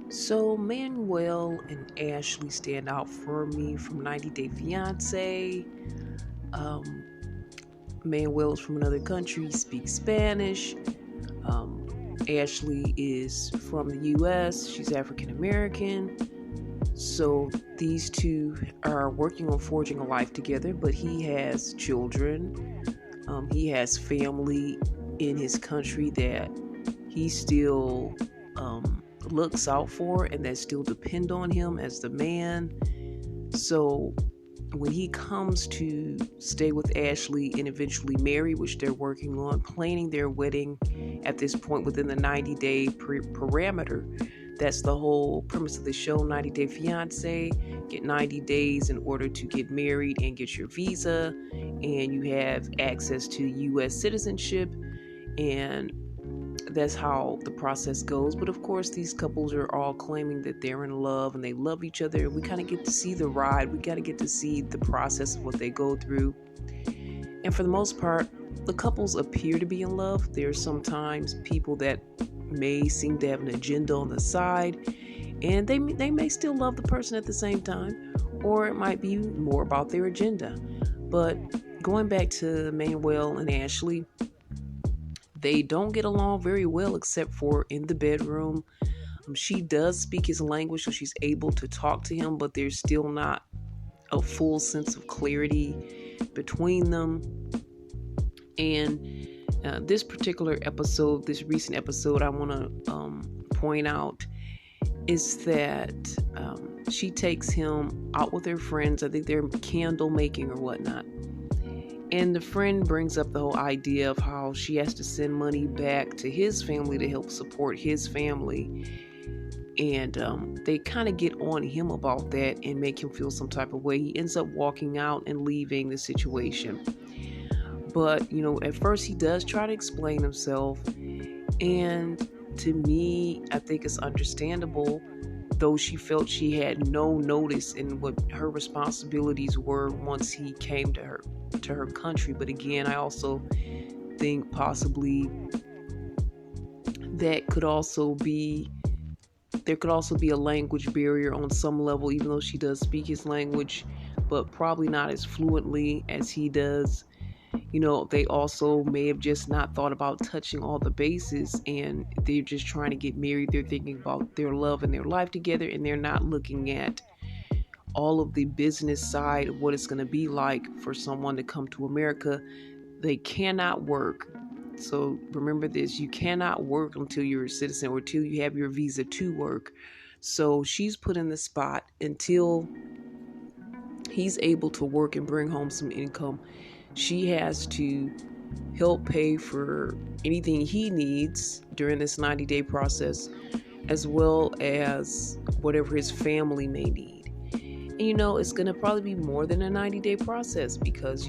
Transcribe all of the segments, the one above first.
So Manuel and Ashley stand out for me from 90 Day Fiance. Um, Manuel is from another country, speaks Spanish. Ashley is from the U.S. She's African American. So these two are working on forging a life together, but he has children. He has family in his country that he still looks out for and that still depend on him as the man. So when he comes to stay with Ashley and eventually marry, which they're working on, planning their wedding at this point within the 90-day parameter. That's the whole premise of the show, 90 Day Fiance. Get 90 days in order to get married and get your visa, and you have access to U.S. citizenship, and that's how the process goes. But of course, these couples are all claiming that they're in love and they love each other. We kind of get to see the ride. We got to get to see the process of what they go through. And for the most part, the couples appear to be in love. There's sometimes people that may seem to have an agenda on the side, and they may still love the person at the same time, or it might be more about their agenda. But going back to Manuel and Ashley, they don't get along very well except for in the bedroom. She does speak his language, so she's able to talk to him, but there's still not a full sense of clarity between them. And this particular episode, this recent episode, I want to point out is that she takes him out with her friends. I think they're candle making or whatnot. And the friend brings up the whole idea of how she has to send money back to his family to help support his family. And they kind of get on him about that and make him feel some type of way. He ends up walking out and leaving the situation. But, at first he does try to explain himself. And to me, I think it's understandable, though she felt she had no notice in what her responsibilities were once he came to her country. But again, I also think possibly there could also be a language barrier on some level, even though she does speak his language, but probably not as fluently as he does. They also may have just not thought about touching all the bases, and they're just trying to get married. They're thinking about their love and their life together, and they're not looking at all of the business side of what it's going to be like for someone to come to America. They cannot work. So remember this, you cannot work until you're a citizen or until you have your visa to work. So she's put in the spot until he's able to work and bring home some income. She has to help pay for anything he needs during this 90-day process, as well as whatever his family may need. And it's going to probably be more than a 90-day process because,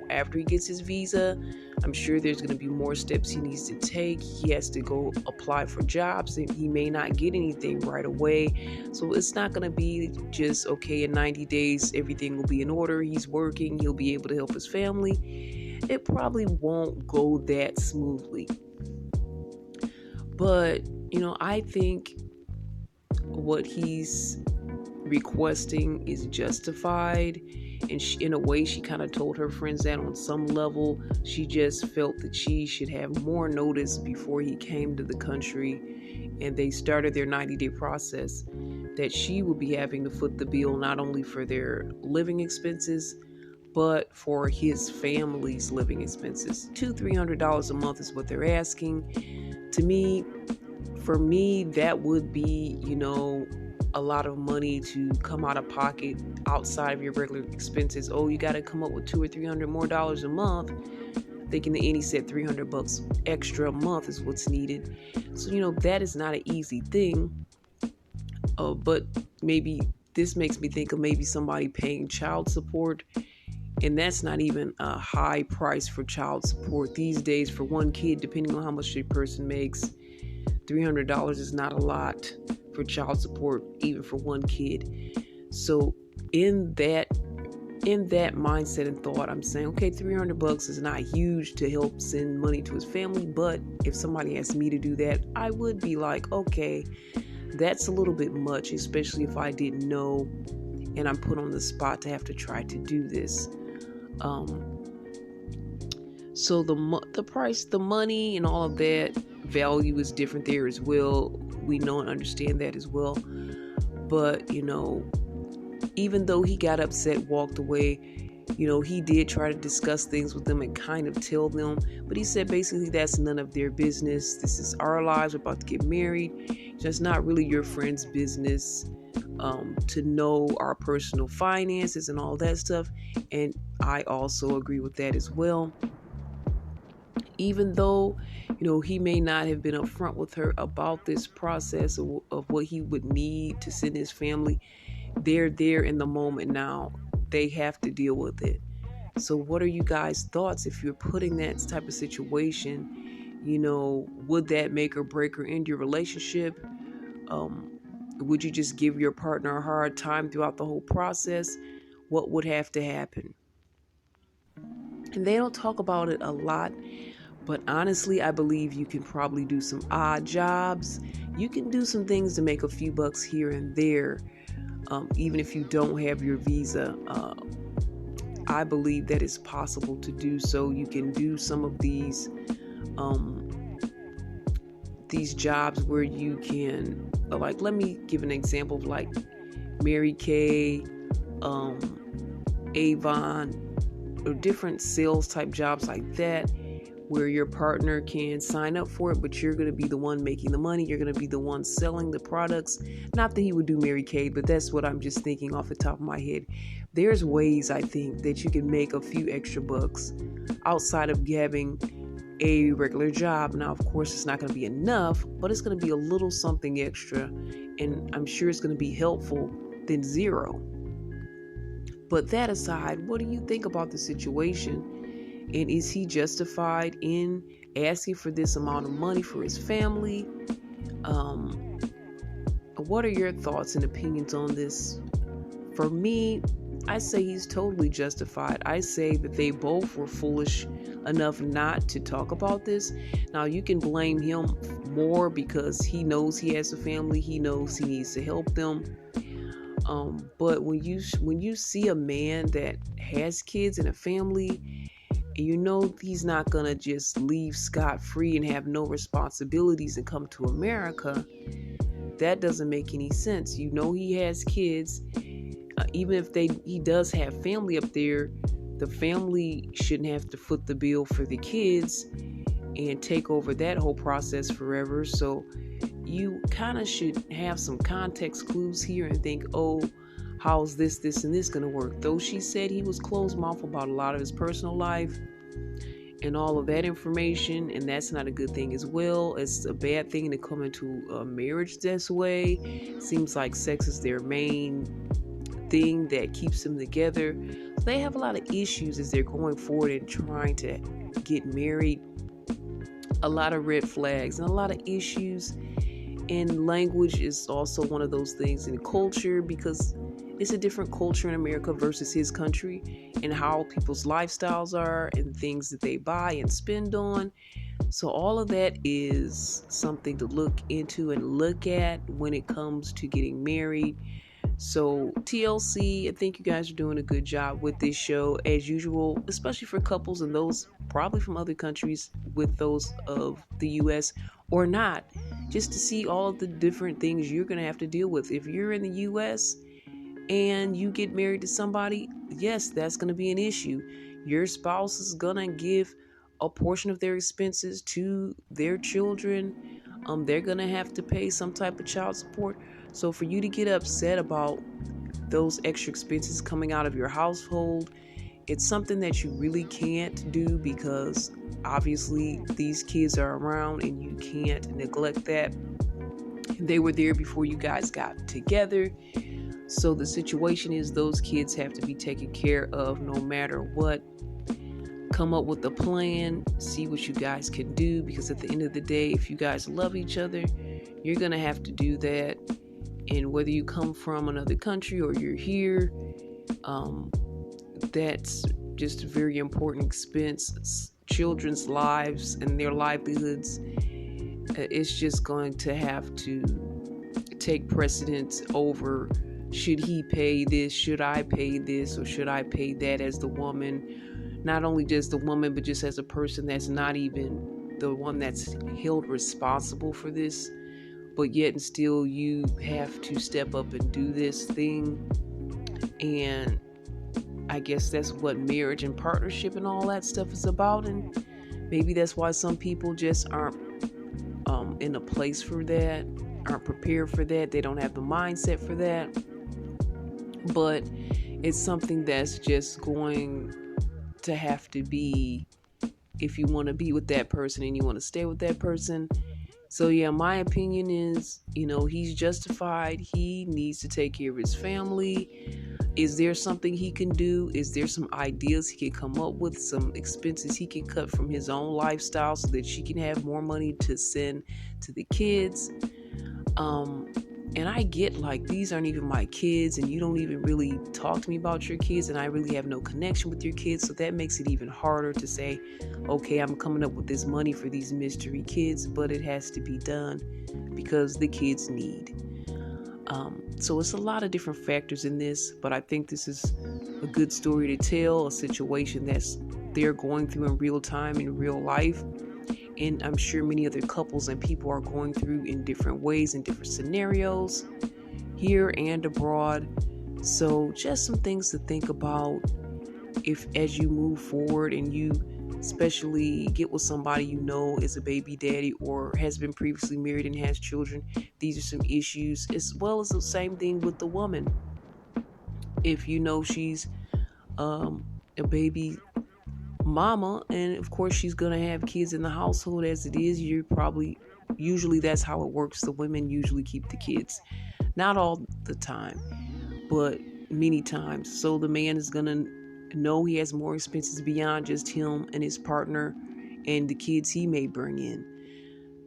after he gets his visa, I'm sure there's going to be more steps he needs to take. He has to go apply for jobs and he may not get anything right away. So it's not going to be just, okay, in 90 days, everything will be in order. He's working. He'll be able to help his family. It probably won't go that smoothly. But, I think what he's requesting is justified, and in a way she kind of told her friends that on some level she just felt that she should have more notice before he came to the country and they started their 90-day process, that she would be having to foot the bill not only for their living expenses but for his family's living expenses. $200-300 a month is what they're asking. For me, that would be, a lot of money to come out of pocket outside of your regular expenses. Oh, you got to come up with $200 or $300 more a month. Thinking the Annie said $300 extra a month is what's needed. So, that is not an easy thing. But maybe this makes me think of maybe somebody paying child support. And that's not even a high price for child support these days for one kid, depending on how much a person makes. $300 is not a lot for child support, even for one kid. So in that mindset and thought, I'm saying, okay, $300 is not huge to help send money to his family, but if somebody asked me to do that, I would be like, okay, That's a little bit much, especially if I didn't know and I'm put on the spot to have to try to do this. Um, so the price, the money, and all of that value is different there as well. We know and understand that as well. But even though he got upset, walked away, he did try to discuss things with them and kind of tell them. But he said basically that's none of their business. This is our lives. We're about to get married. So it's not really your friend's business to know our personal finances and all that stuff. And I also agree with that as well. Even though, he may not have been upfront with her about this process of what he would need to send his family, they're there in the moment now. They have to deal with it. So what are you guys' thoughts if you're putting that type of situation? Would that make or break or end your relationship? Would you just give your partner a hard time throughout the whole process? What would have to happen? And they don't talk about it a lot, but honestly, I believe you can probably do some odd jobs. You can do some things to make a few bucks here and there, even if you don't have your visa. I believe that it's possible to do so. You can do some of these jobs where you can, like, let me give an example of like Mary Kay, Avon, or different sales type jobs like that, where your partner can sign up for it, but you're going to be the one making the money. You're going to be the one selling the products. Not that he would do Mary Kay, but that's what I'm just thinking off the top of my head. There's ways, I think, that you can make a few extra bucks outside of having a regular job. Now, of course, it's not going to be enough, but it's going to be a little something extra, and I'm sure it's going to be helpful than zero. But that aside, what do you think about the situation? And is he justified in asking for this amount of money for his family? What are your thoughts and opinions on this? For me, I say he's totally justified. I say that they both were foolish enough not to talk about this. Now, you can blame him more because he knows he has a family. He knows he needs to help them. But when you see a man that has kids and a family, and he's not going to just leave scot-free and have no responsibilities and come to America, that doesn't make any sense. He has kids. Even if he does have family up there, the family shouldn't have to foot the bill for the kids and take over that whole process forever. So you kind of should have some context clues here and think, oh, how's this, and this going to work? Though she said he was closed mouth about a lot of his personal life and all of that information, and that's not a good thing as well. It's a bad thing to come into a marriage this way. Seems like sex is their main thing that keeps them together. So they have a lot of issues as they're going forward and trying to get married. A lot of red flags and a lot of issues. And language is also one of those things, in culture, because it's a different culture in America versus his country, and how people's lifestyles are and things that they buy and spend on. So all of that is something to look into and look at when it comes to getting married. So TLC, I think you guys are doing a good job with this show as usual, especially for couples and those probably from other countries with those of the US or not, just to see all of the different things you're going to have to deal with. If you're in the US and you get married to somebody, yes, that's going to be an issue. Your spouse is going to give a portion of their expenses to their children. They're going to have to pay some type of child support. So for you to get upset about those extra expenses coming out of your household, it's something that you really can't do, because obviously these kids are around and you can't neglect that. They were there before you guys got together. So the situation is those kids have to be taken care of no matter what. Come up with a plan, see what you guys can do, because at the end of the day, if you guys love each other, you're going to have to do that. And whether you come from another country or you're here, that's just a very important expense. Children's lives and their livelihoods, it's just going to have to take precedence over, should he pay this, should I pay this, or should I pay that as the woman? Not only just the woman, but just as a person that's not even the one that's held responsible for this, but yet and still you have to step up and do this thing. And I guess that's what marriage and partnership and all that stuff is about. And maybe that's why some people just aren't in a place for that, aren't prepared for that. They don't have the mindset for that. But it's something that's just going to have to be, if you want to be with that person and you want to stay with that person. So yeah, my opinion is, he's justified. He needs to take care of his family. Is there something he can do? Is there some ideas he can come up with? Some expenses he can cut from his own lifestyle so that she can have more money to send to the kids? And I get, like, these aren't even my kids, and you don't even really talk to me about your kids, and I really have no connection with your kids, so that makes it even harder to say, okay, I'm coming up with this money for these mystery kids, but it has to be done because the kids need. So it's a lot of different factors in this, but I think this is a good story to tell, a situation that's they're going through in real time, in real life. And I'm sure many other couples and people are going through in different ways, in different scenarios, here and abroad. So just some things to think about if, as you move forward and you especially get with somebody is a baby daddy or has been previously married and has children. These are some issues, as well as the same thing with the woman. If she's a baby mama, and of course she's gonna have kids in the household as it is, usually that's how it works. The women usually keep the kids, not all the time, but many times. So the man is gonna know he has more expenses beyond just him and his partner and the kids he may bring in.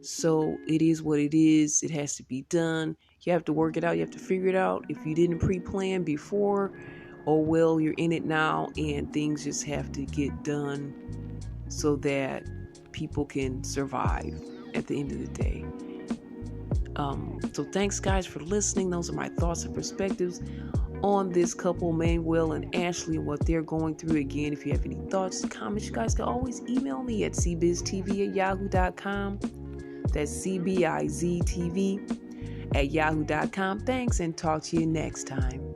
So it is what it is. It has to be done. You have to work it out. You have to figure it out. If you didn't pre-plan before, oh well, you're in it now, and things just have to get done so that people can survive at the end of the day. So thanks guys for listening. Those are my thoughts and perspectives on this couple, Manuel and Ashley, and what they're going through. Again, if you have any thoughts, comments, you guys can always email me at cbiztv@yahoo.com. That's cbiztv@yahoo.com. Thanks, and talk to you next time.